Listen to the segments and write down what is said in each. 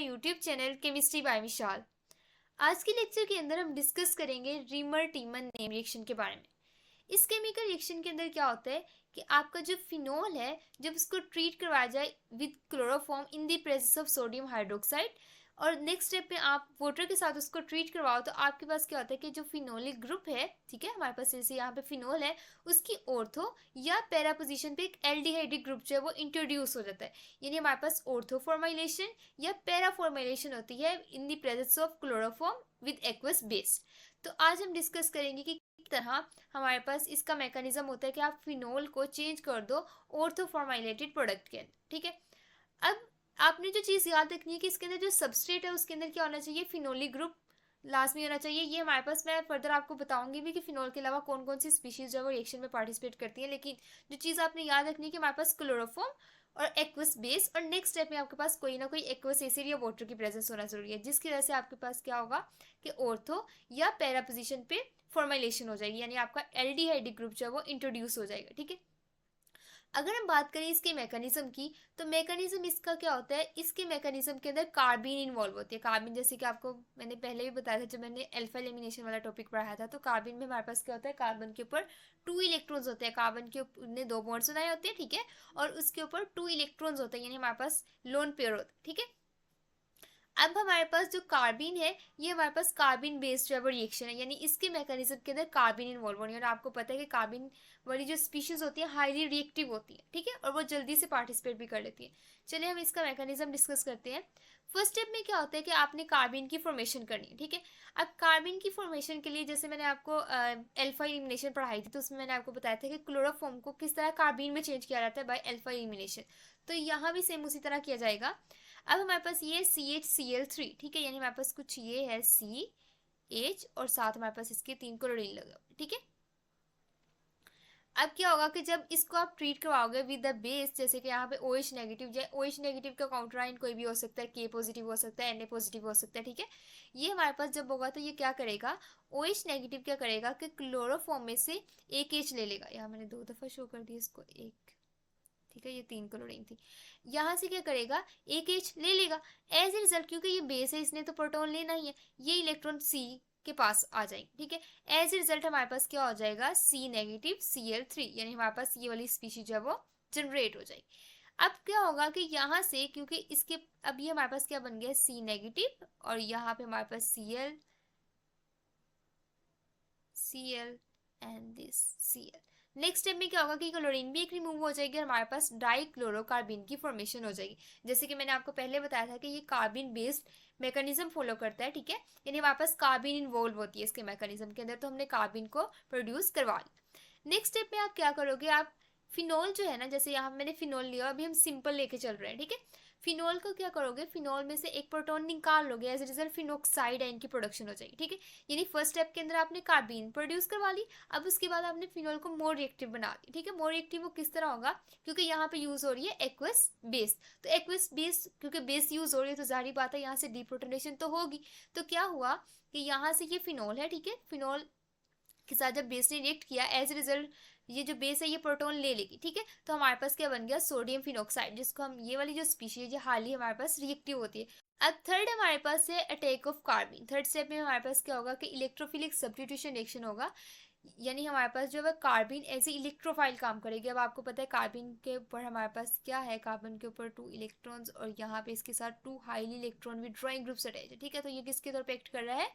YouTube channel chemistry bye विशाल। आज के lecture के अंदर हम डिस्कस करेंगे रीमर टीमन नेम रिएक्शन के बारे में। इस केमिकल रिएक्शन के अंदर क्या होता है कि आपका जो फिनोल है, जब उसको ट्रीट करवाया जाए with chloroform in the presence of sodium hydroxide और नेक्स्ट स्टेप में आप वाटर के साथ उसको ट्रीट करवाओ, तो आपके पास क्या होता है कि जो फिनोलिक ग्रुप है, ठीक है, हमारे पास जैसे यहाँ पे फिनोल है, उसकी ऑर्थो या पैरा पोजीशन पे एक एल्डिहाइडिक ग्रुप जो है वो इंट्रोड्यूस हो जाता है। यानी हमारे पास ऑर्थो फॉर्माइलेशन या पैरा फॉर्माइलेशन होती है in the presence of chloroform with aqueous base. तो आज हम डिस्कस करेंगे कि किस तरह हमारे पास इसका मैकेनिज्म होता है कि आप फिनोल को चेंज कर दो ऑर्थो फॉर्माइलेटेड प्रोडक्ट के अंदर, ठीक है। अब आपने जो चीज़ याद रखनी है कि इसके अंदर जो सबस्ट्रेट है उसके अंदर क्या होना चाहिए, फिनोलिक ग्रुप लाजमी होना चाहिए। ये हमारे पास, मैं फर्दर आपको बताऊंगी भी कि फिनोल के अलावा कौन कौन सी स्पीशीज जो है वो रिएक्शन में पार्टिसिपेट करती है, लेकिन जो चीज़ आपने याद रखनी है कि हमारे पास क्लोरोफॉर्म और एक्वस बेस और नेक्स्ट स्टेप में आपके पास कोई ना कोई एक्वस एसिड या वाटर की प्रेजेंस होना जरूरी है, जिसकी वजह से आपके पास क्या होगा कि ऑर्थो या पैरा पोजीशन पे फॉर्माइलेशन हो जाएगी, यानी आपका एल्डिहाइडिक ग्रुप जो है वो इंट्रोड्यूस हो जाएगा, ठीक है। अगर हम बात करें इसके मैकेनिज्म की, तो मैकेनिज्म इसका क्या होता है, इसके मैकेनिज्म के अंदर कार्बिन इन्वॉल्व होती है। कार्बिन जैसे कि आपको मैंने पहले भी बताया था जब मैंने अल्फा एलिमिनेशन वाला टॉपिक पढ़ाया था, तो कार्बिन में हमारे पास क्या होता है, कार्बन के ऊपर 2 इलेक्ट्रॉन्स होते हैं, कार्बन के ऊपर 2 बॉन्ड्स बनाए होते हैं, ठीक है, और उसके ऊपर 2 इलेक्ट्रॉन्स होते हैं, यानी हमारे पास लोन पेयर होता है, ठीक है। अब हमारे पास जो कार्बिन है, ये हमारे पास कार्बिन बेस्ड रिएक्शन है, यानी इसके मैकेनिज्म के अंदर कार्बिन इन्वॉल्व होनी है, और आपको पता है कि कार्बिन वाली जो स्पीशीज होती है हाईली रिएक्टिव होती है, ठीक है, और वो जल्दी से पार्टिसिपेट भी कर लेती है। चलिए हम इसका मैकेनिज्म डिस्कस करते हैं। फर्स्ट स्टेप में क्या होता है कि आपने कार्बिन की फॉर्मेशन करनी है, ठीक है। अब कार्बिन की फॉर्मेशन के लिए जैसे मैंने आपको अल्फा एलिमिनेशन पढ़ाई थी, तो उसमें मैंने आपको बताया था कि क्लोरोफॉर्म को किस तरह कार्बिन में चेंज किया जाता है बाय अल्फा एलिमिनेशन, तो यहाँ भी सेम उसी तरह किया जाएगा। अब हमारे पास ये CHCl3, ठीक है, यानी हमारे पास कुछ ये है CH और साथ हमारे पास इसके 3 क्लोरीन लगा, ठीक है। अब क्या होगा कि जब इसको आप ट्रीट करवाओगे विद द बेस, जैसे कि यहाँ पे OH नेगेटिव, जो OH नेगेटिव का काउंटराइन कोई भी हो सकता है, K पॉजिटिव हो सकता है, Na पॉजिटिव हो सकता है, ठीक है। ये हमारे पास जब होगा तो ये क्या करेगा, OH नेगेटिव क्या करेगा कि क्लोरोफॉर्म में से एक H ले लेगा। यहाँ मैंने 2 दफा शो कर दिया इसको, एक, ठीक है, ये 3 क्लोरीन थी, यहाँ से क्या करेगा, एक H ले लेगा। एज ए रिजल्ट, क्योंकि ये बेस है, इसने तो प्रोटॉन लेना ही है, ये इलेक्ट्रॉन C के पास आ जाएंगे, ठीक है। एज ए रिजल्ट हमारे पास क्या हो जाएगा, C नेगेटिव Cl3, यानी हमारे पास ये वाली स्पीशीज जो है वो जनरेट हो जाएगी। अब क्या होगा कि यहाँ से, क्योंकि इसके अब ये हमारे पास क्या बन गया, C नेगेटिव, और यहाँ पे हमारे पास Cl and this Cl। Next step में क्या होगा कि क्लोरीन भी एक रिमूव हो जाएगी और हमारे पास डाई क्लोरोकार्बिन की फॉर्मेशन हो जाएगी। जैसे कि मैंने आपको पहले बताया था कि ये कार्बिन बेस्ड मैकेनिज्म फॉलो करता है, ठीक है, यानी हमारे पास कार्बिन इन्वॉल्व होती है इसके मैकेनिज्म के अंदर, तो हमने कार्बिन को प्रोड्यूस करवा लिया। नेक्स्ट स्टेप में आप क्या करोगे, आप फिनोल जो है ना, जैसे यहाँ मैंने फिनोल लिया, अभी हम सिंपल लेके चल रहे हैं, ठीक है। फिनोल को क्या करोगे, फिनोल में से एक प्रोटॉन निकाल लोगे, as a result phenoxide ion की प्रोडक्शन हो जाएगी, ठीक है। यानी फर्स्ट स्टेप के अंदर आपने कार्बिन प्रोड्यूस करवा ली, अब उसके बाद आपने फिनोल को मोर रिएक्टिव बना दी, ठीक है। मोर रिएक्टिव वो किस तरह होगा, क्योंकि यहाँ पे यूज हो रही है एक्वस बेस, तो एक्वस बेस क्योंकि बेस यूज हो रही है तो जाहिर बात है यहाँ से डीप्रोटोनेशन तो होगी। तो क्या हुआ कि यहाँ से ये फिनोल है, ठीक है, फिनोल के साथ जब बेस ने रिएक्ट किया, एज ए रिजल्ट ये जो बेस है ये प्रोटॉन ले लेगी, ठीक है। तो हमारे पास क्या बन गया, सोडियम फिनोक्साइड, जिसको हम, ये वाली जो स्पीशीज है हाल ही हमारे पास रिएक्टिव होती है। अब थर्ड हमारे पास है अटैक ऑफ कार्बिन। थर्ड स्टेप में हमारे पास क्या होगा कि इलेक्ट्रोफिलिक सब्स्टिट्यूशन रिएक्शन होगा, यानी हमारे पास जो है कार्बिन एज ए इलेक्ट्रोफाइल काम करेगी। अब आपको पता है कार्बिन के ऊपर हमारे पास क्या है, कार्बन के ऊपर 2 इलेक्ट्रॉन्स और यहाँ पे इसके साथ 2 highly electron withdrawing groups attach है, ठीक है। तो ये किसके तौर पे एक्ट कर रहा है,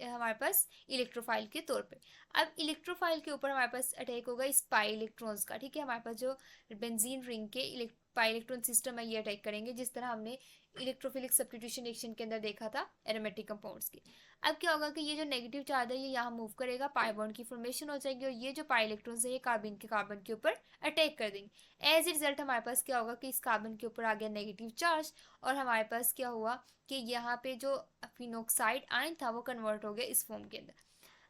हमारे पास इलेक्ट्रोफाइल के तौर पे। अब इलेक्ट्रोफाइल के ऊपर हमारे पास अटैक होगा स्पाई इलेक्ट्रॉन्स का, ठीक है। हमारे पास जो बेंजीन रिंग के पाई इलेक्ट्रॉन सिस्टम है ये अटैक करेंगे, जिस तरह हमने इलेक्ट्रोफिलिक सब्स्टिट्यूशन रिएक्शन के अंदर देखा था एरोमेटिक कंपाउंड्स की। अब क्या होगा कि ये जो नेगेटिव चार्ज है ये यहाँ मूव करेगा, पाई बॉन्ड की फॉर्मेशन हो जाएगी और ये जो पाई इलेक्ट्रॉन्स है ये कार्बन के ऊपर अटैक कर देंगे। एज ए रिजल्ट हमारे पास क्या होगा कि इस कार्बन के ऊपर आ गया नेगेटिव चार्ज, और हमारे पास क्या हुआ कि यहाँ पे जो फिनोक्साइड आयन था वो कन्वर्ट हो गया इस फॉर्म के अंदर।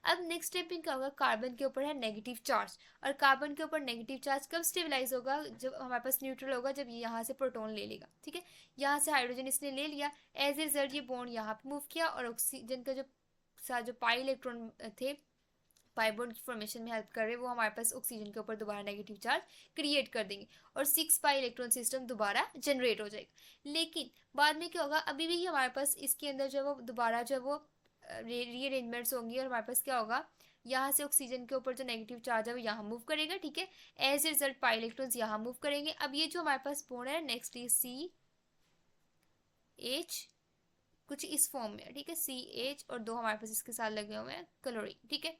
अब नेक्स्ट स्टेप में क्या होगा, कार्बन के ऊपर है नेगेटिव चार्ज, और कार्बन के ऊपर नेगेटिव चार्ज कब स्टेबलाइज होगा, जब हमारे पास न्यूट्रल होगा, जब ये यहाँ से प्रोटॉन ले लेगा, ठीक है। यहाँ से हाइड्रोजन इसने ले लिया, एज ए रिजल्ट ये बॉन्ड यहाँ पे मूव किया और ऑक्सीजन का जो पाई इलेक्ट्रॉन थे पाई बॉन्ड की फॉर्मेशन में हेल्प कर रहे हैं, वो हमारे पास ऑक्सीजन के ऊपर दोबारा नेगेटिव चार्ज क्रिएट कर देंगे और 6 पाई इलेक्ट्रॉन सिस्टम दोबारा जनरेट हो जाएगा। लेकिन बाद में क्या होगा, अभी भी हमारे पास इसके अंदर जो है वो दोबारा जो है वो रीअरेंजमेंट्स होंगी और हमारे पास क्या होगा, यहाँ से ऑक्सीजन के ऊपर जो नेगेटिव चार्ज है वो यहाँ मूव करेगा, ठीक है। As a result pi electrons यहाँ मूव करेंगे। अब ये जो हमारे पास बॉन्ड है नेक्स्ट ये सी एच कुछ इस फॉर्म में, ठीक है, सी एच और 2 हमारे पास इसके साथ लगे हुए हैं क्लोरीन, ठीक है।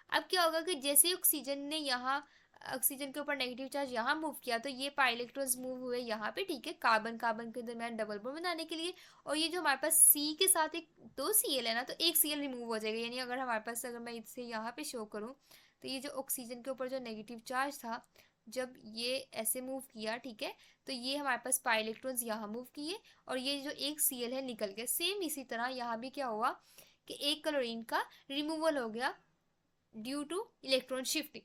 अब क्या होगा कि जैसे ऑक्सीजन ने यहाँ ऑक्सीजन के ऊपर नेगेटिव चार्ज यहाँ मूव किया तो ये पाई इलेक्ट्रॉन्स मूव हुए यहाँ पे, ठीक है, कार्बन कार्बन के दरमियान डबल बॉन्ड बनाने के लिए। और ये जो हमारे पास सी के साथ एक 2 Cl है ना, तो एक Cl रिमूव हो जाएगा। यानी अगर हमारे पास, अगर मैं इसे यहाँ पे शो करूँ तो ये जो ऑक्सीजन के ऊपर जो नेगेटिव चार्ज था जब ये ऐसे मूव किया, ठीक है, तो ये हमारे पास पाई इलेक्ट्रॉन्स यहाँ मूव किए और ये जो एक Cl है निकल गया। सेम इसी तरह यहाँ भी क्या हुआ कि एक क्लोरीन का रिमूवल हो गया ड्यू टू इलेक्ट्रॉन शिफ्टिंग।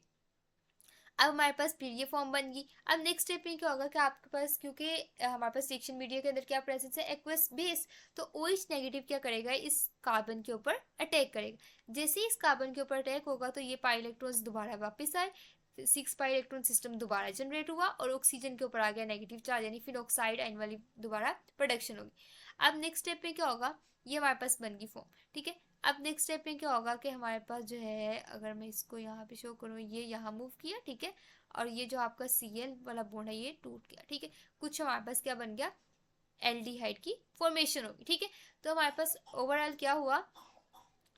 अब हमारे पास फिर ये फॉर्म बन गई। अब नेक्स्ट स्टेप में क्या होगा कि आपके पास, क्योंकि हमारे पास रिएक्शन मीडिया के अंदर क्या प्रेजेंस है, एक्वस बेस, तो OH नेगेटिव क्या करेगा, इस कार्बन के ऊपर अटैक करेगा। जैसे ही इस कार्बन के ऊपर अटैक होगा तो ये पाई इलेक्ट्रॉन्स दोबारा वापस आए, 6 पाई इलेक्ट्रॉन सिस्टम दोबारा जनरेट हुआ और ऑक्सीजन के ऊपर आ गया नेगेटिव चार्ज, यानी फिनॉक्साइड आयन वाली दोबारा प्रोडक्शन होगी। अब नेक्स्ट स्टेप में क्या होगा, ये हमारे पास बन गई फॉर्म, ठीक है। अब नेक्स्ट स्टेप में क्या होगा कि हमारे पास जो है, अगर मैं इसको यहाँ पे शो करूँ, ये यहाँ मूव किया, ठीक है, और ये जो आपका Cl वाला बॉन्ड है ये टूट गया, ठीक है। कुछ हमारे पास क्या बन गया, एल्डिहाइड की फॉर्मेशन होगी, ठीक है। तो हमारे पास ओवरऑल क्या हुआ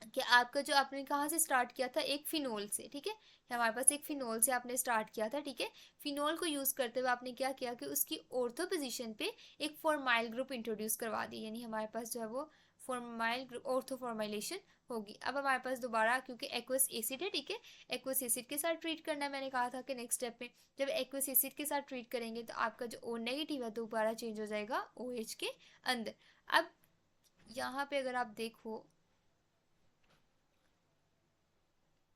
कि आपका जो आपने कहाँ से स्टार्ट किया था, एक फिनोल से, ठीक है, हमारे पास एक फिनोल से आपने स्टार्ट किया था, ठीक है। फिनोल को यूज करते हुए आपने क्या किया कि उसकी ऑर्थो पोजीशन पे एक फॉर्माइल ग्रुप इंट्रोड्यूस करवा दी, यानी हमारे पास जो है वो फॉर्माइल ग्रुप ऑर्थो फॉर्माइलेशन होगी। अब हमारे पास दोबारा, क्योंकि एक्वस एसिड है, ठीक है, एक्वस एसिड के साथ ट्रीट करना है, मैंने कहा था कि नेक्स्ट स्टेप में जब एक्वस एसिड के साथ ट्रीट करेंगे तो आपका जो O नेगेटिव है दोबारा चेंज हो जाएगा OH के अंदर। अब यहाँ पे अगर आप देखो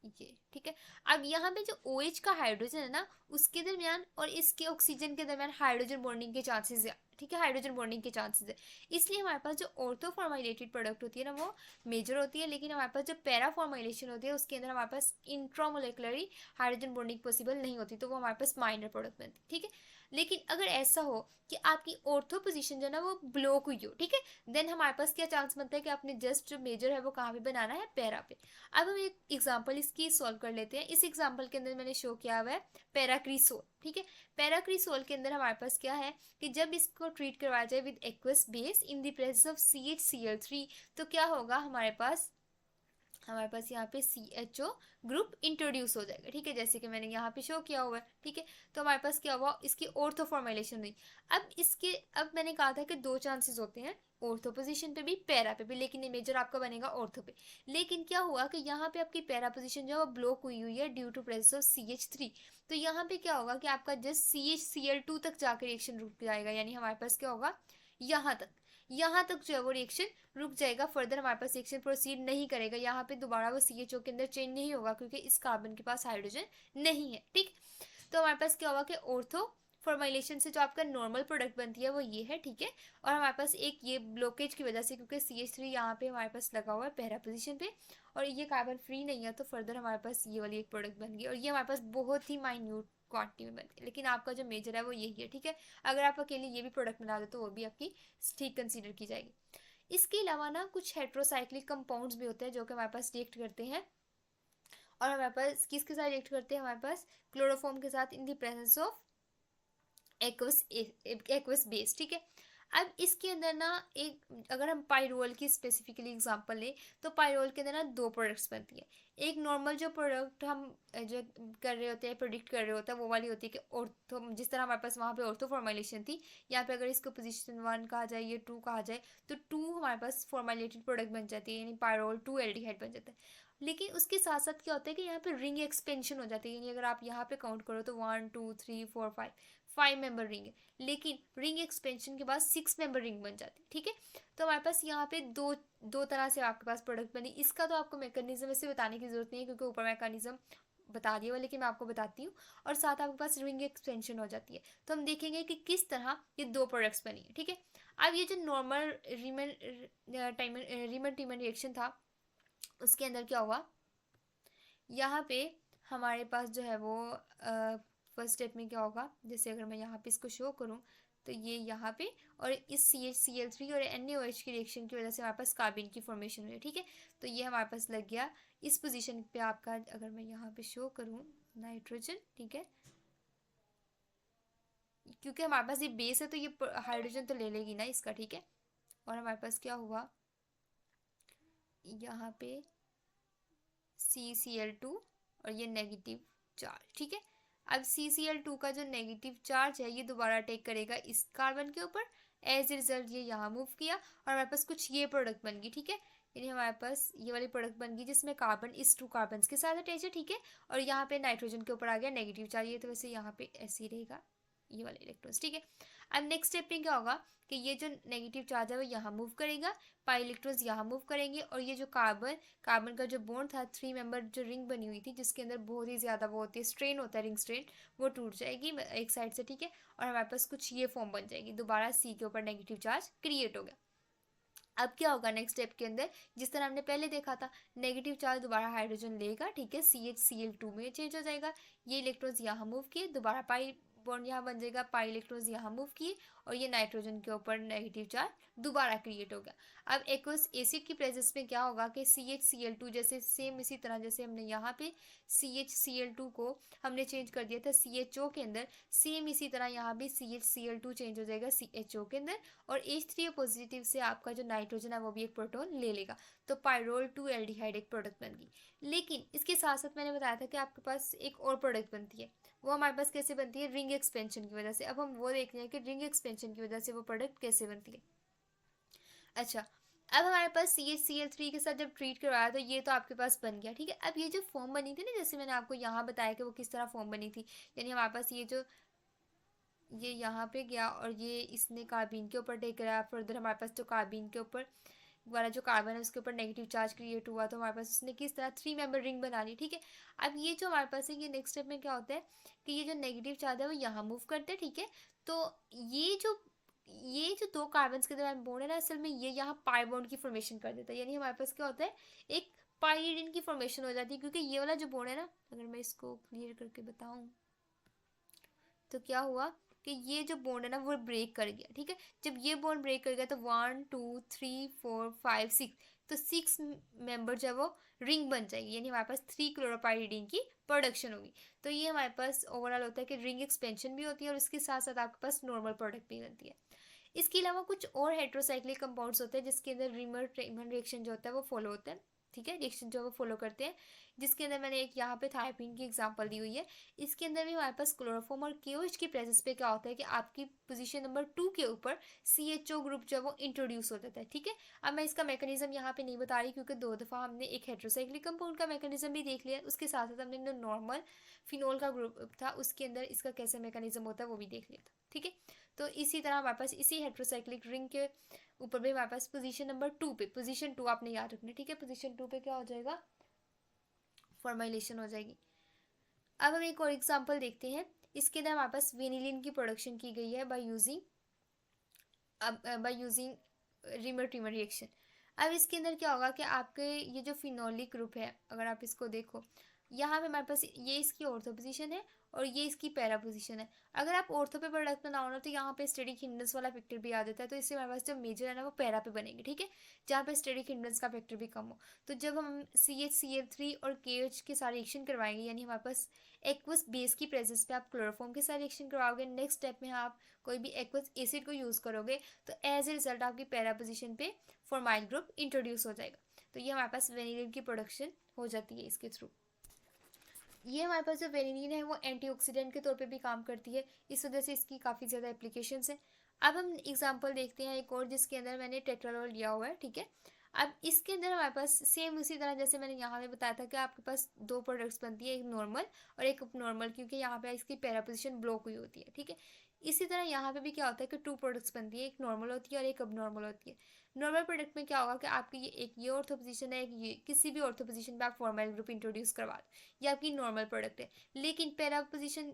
ये, ठीक है, अब यहाँ पे जो OH का हाइड्रोजन है ना, उसके दरमियान और इसके ऑक्सीजन के दरमियान हाइड्रोजन बॉन्डिंग के चांसेस है, ठीक है, हाइड्रोजन बॉन्डिंग के चांसेस है। इसलिए हमारे पास जो ऑर्थो फॉर्माइलेटेड प्रोडक्ट होती है ना वो मेजर होती है, लेकिन हमारे पास जो पैरा फॉर्माइलेशन होती है उसके अंदर हमारे पास इंट्रामोलेकुलरी हाइड्रोजन बॉन्डिंग पॉसिबल नहीं होती, तो वो हमारे पास माइनर प्रोडक्ट बनती है, ठीक है। लेकिन अगर ऐसा हो कि आपकी ऑर्थो पोजीशन जो है ना वो ब्लॉक हुई हो, ठीक है, देन हमारे पास क्या चांस बनता है कि आपने जस्ट जो मेजर है वो कहाँ पे बनाना है, पैरा पे। अब हम एक एग्जांपल इसकी सॉल्व कर लेते हैं। इस एग्जांपल के अंदर मैंने शो किया हुआ है पैराक्रीसोल, ठीक है। पैराक्रीसोल के अंदर हमारे पास क्या है कि जब इसको ट्रीट करवाया जाए with aqueous base in the presence of CHCl3 तो क्या होगा, हमारे पास यहाँ पे CHO ग्रुप इंट्रोड्यूस हो जाएगा, ठीक है, जैसे कि मैंने यहाँ पे शो किया हुआ है, ठीक है। तो हमारे पास क्या हुआ, इसकी ऑर्थो फॉर्मुलेशन हुई। अब मैंने कहा था कि 2 चांसेस होते हैं, ऑर्थो पोजीशन पे भी पैरा पे भी, लेकिन ये मेजर आपका बनेगा ऑर्थो पे। लेकिन क्या हुआ कि यहाँ पे आपकी पैरा पोजीशन जो है वो ब्लॉक हुई है due to presence of CH3। तो यहाँ पे क्या होगा कि आपका जस्ट CHCl2 तक जाकर रिएक्शन रुक जाएगा, यानी हमारे पास क्या होगा, यहाँ तक जो है वो रिएक्शन रुक जाएगा, फर्दर हमारे पास रिएक्शन प्रोसीड नहीं करेगा। यहाँ पे दोबारा वो CHO के अंदर चेंज नहीं होगा क्योंकि इस कार्बन के पास हाइड्रोजन नहीं है, ठीक। तो हमारे पास क्या होगा कि ऑर्थो फॉर्मुलेशन से जो आपका नॉर्मल प्रोडक्ट बनती है वो ये है, ठीक है। और हमारे पास एक ये ब्लॉकेज की वजह से, क्योंकि CH3 यहाँ पे हमारे पास लगा हुआ है पहला पोजीशन पे और ये कार्बन फ्री नहीं है, तो फर्दर हमारे पास ये वाली एक प्रोडक्ट बन गई और ये हमारे पास बहुत ही माइन्यूट क्वांटिटी में बनती है। लेकिन आपका जो मेजर है वो यही है, ठीक है। अगर आप अकेले ये भी प्रोडक्ट बना दो तो वो भी आपकी ठीक कंसीडर की जाएगी। इसके अलावा ना कुछ हेट्रोसाइक्लिक कंपाउंड्स भी होते हैं जो कि हमारे पास रिएक्ट करते हैं, और हमारे पास किसके साथ रिएक्ट करते हैं, हमारे पास क्लोरोफॉर्म के साथ in the presence of aqueous base, ठीक है। अब इसके अंदर ना एक, अगर हम पाइरोल की स्पेसिफिकली एग्जांपल लें तो पाइरोल के अंदर ना 2 प्रोडक्ट्स बनती है। एक नॉर्मल जो प्रोडक्ट हम जो कर रहे होते हैं, प्रोडिक्ट कर रहे होते हैं, वो वाली होती है कि ऑर्थो, जिस तरह हमारे पास वहाँ पे ऑर्थो फॉर्मुलेशन थी, यहाँ पे अगर इसको पोजीशन 1 कहा जाए या 2 कहा जाए तो 2 हमारे पास फॉर्मुलेटेड प्रोडक्ट बन जाती है, यानी पाइरोल 2 एल्डिहाइड बन जाता है। लेकिन उसके साथ साथ क्या होता है कि यहाँ पे रिंग एक्सपेंशन हो जाती है, यानी अगर आप यहाँ पे काउंट करो तो 1 2 3 4 5 मेंबर रिंग है, लेकिन रिंग एक्सपेंशन के बाद 6 मेंबर रिंग बन जाती है, ठीक है। तो हमारे पास यहाँ पे दो तरह से आपके पास प्रोडक्ट बनी। इसका तो आपको मैकेनिज्म ऐसे बताने की जरूरत नहीं है क्योंकि ऊपर मैकेनिज्म बता दिया हुआ, लेकिन मैं आपको बताती हूँ। और साथ आपके पास रिंग एक्सपेंशन हो जाती है, तो हम देखेंगे कि किस तरह ये 2 प्रोडक्ट्स बनी है, ठीक है। अब ये जो नॉर्मल रीमन टीमन रिएक्शन था उसके अंदर क्या हुआ यहाँ पे हमारे पास जो है वो फर्स्ट स्टेप में क्या होगा, जैसे अगर मैं यहाँ पे इसको शो करूँ तो ये यहाँ पे, और इस CH Cl3 और NaOH की रिएक्शन की वजह से हमारे पास कार्बन की फॉर्मेशन हुई है, ठीक है। तो ये हमारे पास लग गया इस पोजीशन पे आपका, अगर मैं यहाँ पे शो करूँ नाइट्रोजन, ठीक है, क्योंकि हमारे पास ये बेस है तो ये हाइड्रोजन तो ले लेगी ना इसका, ठीक है। और हमारे पास क्या हुआ यहाँ पे CCl2 और ये नेगेटिव चार्ज, ठीक है। अब CCl2 का जो नेगेटिव चार्ज है ये दोबारा अटैक करेगा इस कार्बन के ऊपर, एज ए रिजल्ट ये यहाँ मूव किया और हमारे पास कुछ ये प्रोडक्ट बन गई, ठीक है। यानी हमारे पास ये वाली प्रोडक्ट बन गई जिसमें कार्बन इस 2 कार्बन के साथ अटैच है, ठीक है। और यहाँ पे नाइट्रोजन के ऊपर आ गया नेगेटिव चार्ज, ये तो वैसे यहाँ पे ऐसे ही रहेगा ये वाले इलेक्ट्रॉन्स, ठीक है। अब नेक्स्ट स्टेप में क्या होगा कि ये जो नेगेटिव चार्ज है वो यहाँ मूव करेगा, पाई इलेक्ट्रॉन्स यहाँ मूव करेंगे, और ये जो कार्बन का जो बॉन्ड था 3 मेंबर जो रिंग बनी हुई थी जिसके अंदर बहुत ही ज़्यादा वो होती है स्ट्रेन होता है, रिंग स्ट्रेन, वो टूट जाएगी एक साइड से, ठीक है। और हमारे पास कुछ ये फॉर्म बन जाएगी, दोबारा सी के ऊपर नेगेटिव चार्ज क्रिएट हो गया। अब क्या होगा नेक्स्ट स्टेप के अंदर, जिस तरह हमने पहले देखा था, नेगेटिव चार्ज दोबारा हाइड्रोजन लेगा, ठीक है, CH Cl2 में चेंज हो जाएगा, ये इलेक्ट्रॉन्स यहाँ मूव किए, दोबारा पाई बॉन्ड यहाँ बन जाएगा, पाई इलेक्ट्रॉन्स यहाँ मूव किए, और ये नाइट्रोजन के ऊपर नेगेटिव चार्ज दोबारा क्रिएट हो गया। अब एक्वस एसिड की प्रेजेंस में क्या होगा कि CH Cl2 जैसे सेम इसी तरह जैसे हमने यहाँ पे CH Cl2 को हमने चेंज कर दिया था CHO के अंदर, सेम इसी तरह यहाँ भी CH Cl2 चेंज हो जाएगा CHO के अंदर, और H3O पॉजिटिव से आपका जो नाइट्रोजन है वो भी एक प्रोटॉन ले लेगा, तो पायरोल 2 एल्डिहाइड एक प्रोडक्ट बन गई। लेकिन इसके साथ साथ मैंने बताया था कि आपके पास एक और प्रोडक्ट बनती है, वो हमारे पास कैसे बनती है, रिंग एक्सपेंशन की वजह से। अब हम वो देख रहे हैं कि रिंग एक्सपेंशन की वजह से वो प्रोडक्ट कैसे बनती है। अच्छा, अब हमारे पास CH Cl3 के साथ जब ट्रीट करवाया तो ये तो आपके पास बन गया, ठीक है। अब ये जो फॉर्म बनी थी ना, जैसे मैंने आपको यहाँ बताया कि वो किस तरह फॉर्म बनी थी, यानी हमारे पास ये यहाँ पे गया और ये इसने कार्बन के ऊपर टेक कराया, फर्दर हमारे पास जो कार्बन के ऊपर वाला जो कार्बन है उसके ऊपर नेगेटिव चार्ज क्रिएट हुआ, तो हमारे पास उसने किस तरह 3 मेंबर रिंग बना ली, ठीक है। अब ये जो हमारे पास है ये नेक्स्ट स्टेप में क्या होता है कि ये जो नेगेटिव चार्ज है वो यहाँ मूव करते हैं, ठीक है। तो ये जो 2 कार्बन के दरमियान बॉन्ड है ना, असल में ये यहाँ पाई बॉन्ड की फॉर्मेशन कर देता है, यानी हमारे पास क्या होता है एक पाइरीडिन की फॉर्मेशन हो जाती है, क्योंकि ये वाला जो बॉन्ड है ना, अगर मैं इसको क्लियर करके बताऊं तो क्या हुआ कि ये जो बॉन्ड है ना वो ब्रेक कर गया, ठीक है। जब ये बॉन्ड ब्रेक कर गया तो 1 2 3 4 5 6, तो 6 मेंबर जो है वो रिंग बन जाएगी, यानी हमारे पास 3 क्लोरोपाइरिडीन की प्रोडक्शन होगी। तो ये हमारे पास ओवरऑल होता है कि रिंग एक्सपेंशन भी होती है और इसके साथ साथ आपके पास नॉर्मल प्रोडक्ट भी बनती है। इसके अलावा कुछ और हेट्रोसाइक्लिक कंपाउंड्स होते हैं जिसके अंदर रीमर ट्रेमन रिएक्शन जो होता है वो फॉलो होता है, ठीक है, रिएक्शन जो वो फॉलो करते हैं, जिसके अंदर मैंने एक यहाँ पे थायपीन की एग्जांपल दी हुई है। इसके अंदर भी हमारे पास क्लोरोफॉर्म और KOH की प्रेजेंस पे क्या होता है कि आपकी पोजीशन नंबर 2 के ऊपर CHO ग्रुप जो है वो इंट्रोड्यूस हो जाता है, ठीक है। अब मैं इसका मैकेनिज्म यहाँ पे नहीं बता रही क्योंकि 2 दफ़ा हमने एक हेट्रोसाइक्लिक कंपाउंड का मैकेनिज्म भी देख लिया, उसके साथ साथ हमने जो नॉर्मल फिनोल का ग्रुप था उसके अंदर इसका कैसे मैकेनिज्म होता है वो भी देख लिया था, ठीक है। तो इसी तरह हमारे पास इसी हेट्रोसाइक्लिक रिंग के ऊपर भी हमारे पास पोजीशन नंबर 2 पे, पोजीशन 2 आपने याद रखना, ठीक है, पोजीशन 2 पे क्या हो जाएगा, फॉर्माइलेशन हो जाएगी। अब हम एक और एग्जांपल देखते हैं, इसके अंदर हमारे पास वेनिलिन की प्रोडक्शन की गई है by using reamer trimmer reaction. अब इसके अंदर क्या होगा कि आपके ये जो फिनोलिक ग्रुप है, अगर आप इसको देखो यहाँ पे हमारे पास ये इसकी ऑर्थो पोजीशन है और ये इसकी पैरा पोजीशन है। अगर आप ऑर्थो पे प्रोडक्ट बनाओ ना तो यहाँ पे स्टेरिक हिंड्रेंस वाला फैक्टर भी आ जाता है, तो इससे हमारे पास जो मेजर है ना वो पैरा पे बनेंगे, ठीक है, जहाँ पे स्टेरिक हिंड्रेंस का फैक्टर भी कम हो। तो जब हम CH Cl3 और KH के साथ रिएक्शन करवाएंगे, यानी हमारे पास एक्वस बेस की प्रेजेंस पे आप क्लोरोफॉर्म के साथ रिएक्शन करवाओगे, नेक्स्ट स्टेप में आप कोई भी एक्वस एसिड को यूज़ करोगे तो एज ए रिजल्ट आपकी पैरा पोजीशन पे फॉर्माइल ग्रुप इंट्रोड्यूस हो जाएगा। तो ये हमारे पास वेनिलिन की प्रोडक्शन हो जाती है इसके थ्रू। ये हमारे पास जो वेनिलीन है वो एंटीऑक्सीडेंट के तौर पे भी काम करती है, इस वजह से इसकी काफ़ी ज़्यादा एप्लीकेशंस हैं। अब हम एग्जांपल देखते हैं एक और जिसके अंदर मैंने टेट्रानॉल लिया हुआ है, ठीक है। अब इसके अंदर हमारे पास सेम उसी तरह जैसे मैंने यहाँ पे बताया था कि आपके पास 2 प्रोडक्ट्स बनती है, एक नॉर्मल और एक अपनॉर्मल, क्योंकि यहाँ पे इसकी पैरा पोजीशन ब्लॉक हुई होती है, ठीक है। इसी तरह यहाँ पे भी क्या होता है कि 2 प्रोडक्ट्स बनती है, एक नॉर्मल होती है और एक अबनॉर्मल होती है। नॉर्मल प्रोडक्ट में क्या होगा कि आपकी ये ऑर्थो पोजीशन है, ये किसी भी ऑर्थो पोजीशन पे आप फॉर्माइल ग्रुप इंट्रोड्यूस करवा दो, ये आपकी नॉर्मल प्रोडक्ट है। लेकिन पैरा पोजीशन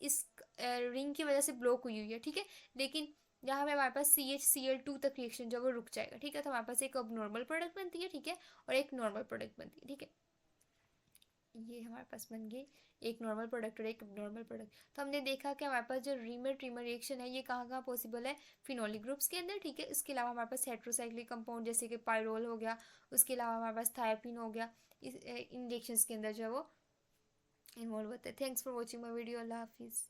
इस रिंग की वजह से ब्लॉक हुई हुई है, ठीक है। लेकिन यहाँ पे हमारे पास CH Cl2 तक रिएक्शन जो वो रुक जाएगा, ठीक है। तो हमारे पास एक अब नॉर्मल प्रोडक्ट बनती है, ठीक है, और एक नॉर्मल प्रोडक्ट बनती है, ठीक है। ये हमारे पास बन गई एक नॉर्मल प्रोडक्ट और एक नॉर्मल प्रोडक्ट। तो हमने देखा कि हमारे पास जो रीमर ट्रिमर रिएक्शन है ये कहाँ कहाँ पॉसिबल है, फिनोलिक ग्रुप्स के अंदर, ठीक है। इसके अलावा हमारे पास हेट्रोसाइक्लिक कंपाउंड जैसे कि पायरोल हो गया, उसके अलावा हमारे पास थायोपीन हो गया, इस इन रिएक्शंस के अंदर जो है वो इन्वॉल्व होते हैं। Thanks for watching my video. Allah हाफिज़।